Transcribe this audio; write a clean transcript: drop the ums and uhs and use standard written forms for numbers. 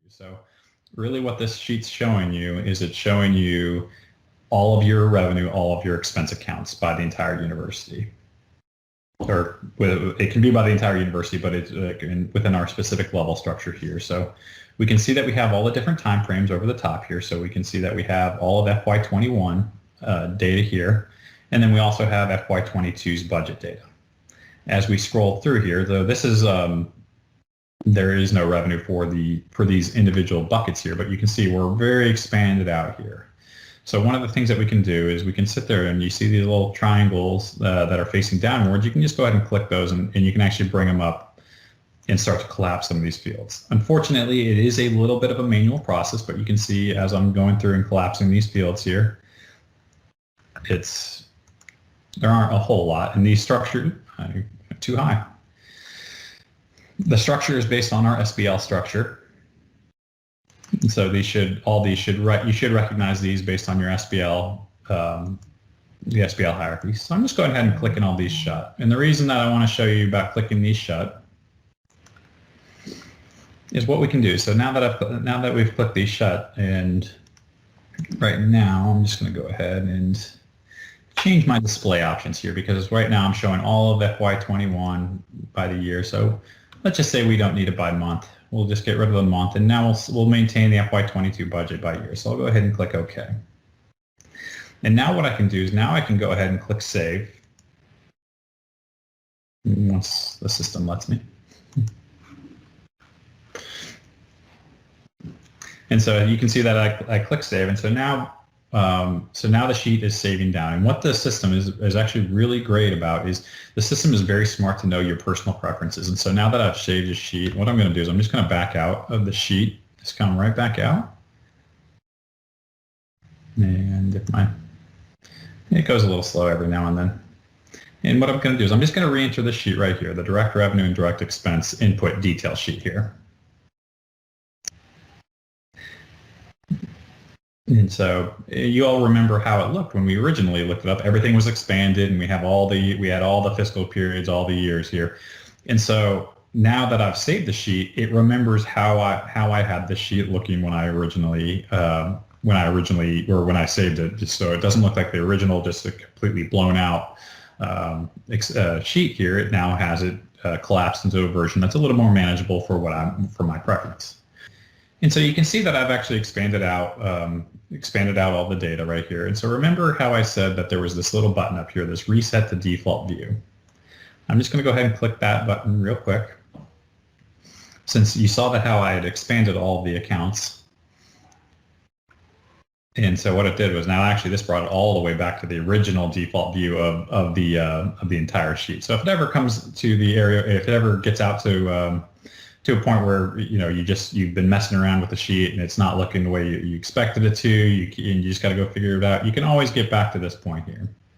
So really what this sheet's showing you is it's showing you all of your revenue, all of your expense accounts by the entire university. Or it can be by the entire university, but it's within our specific level structure here. So we can see that we have all the different time frames over the top here. So we can see that we have all of FY21 data here. And then we also have FY22's budget data. As we scroll through here, though, this is there is no revenue for these individual buckets here, but you can see we're very expanded out here. So one of the things that we can do is we can sit there and you see these little triangles that are facing downwards. You can just go ahead and click those and you can actually bring them up and start to collapse some of these fields. Unfortunately, it is a little bit of a manual process, but you can see as I'm going through and collapsing these fields here, there aren't a whole lot, and these structured too high. The structure is based on our SBL structure. So you should recognize these based on your SBL, the SBL hierarchy. So I'm just going ahead and clicking all these shut. And the reason that I want to show you about clicking these shut is what we can do. So now that we've clicked these shut, and right now I'm just going to go ahead and change my display options here, because right now I'm showing all of FY21 by the year. So let's just say we don't need it by month. We'll just get rid of the month, and now we'll maintain the FY22 budget by year. So I'll go ahead and click OK. And now what I can do is now I can go ahead and click Save once the system lets me. And so you can see that I click Save, and so now the sheet is saving down. And what the system is actually really great about is the system is very smart to know your personal preferences. And so now that I've saved the sheet, what I'm going to do is I'm just going to back out of the sheet, just come right back out. And it goes a little slow every now and then. And what I'm going to do is I'm just going to re-enter the sheet right here, the direct revenue and direct expense input detail sheet here. And so you all remember how it looked when we originally looked it up. Everything was expanded, and we had all the fiscal periods, all the years here. And so now that I've saved the sheet, it remembers how I had the sheet looking when I saved it. Just so it doesn't look like the original, just a completely blown out sheet here. It now has it collapsed into a version that's a little more manageable for my preference. And so you can see that I've actually expanded out all the data right here. And so remember how I said that there was this little button up here, this reset to default view. I'm just going to go ahead and click that button real quick. Since you saw how I had expanded all of the accounts. And so what it did was now actually this brought it all the way back to the original default view of the entire sheet. So if it ever comes to the area, if it ever gets out to a point where you've been messing around with the sheet and it's not looking the way you expected it to, you just got to go figure it out. You can always get back to this point here.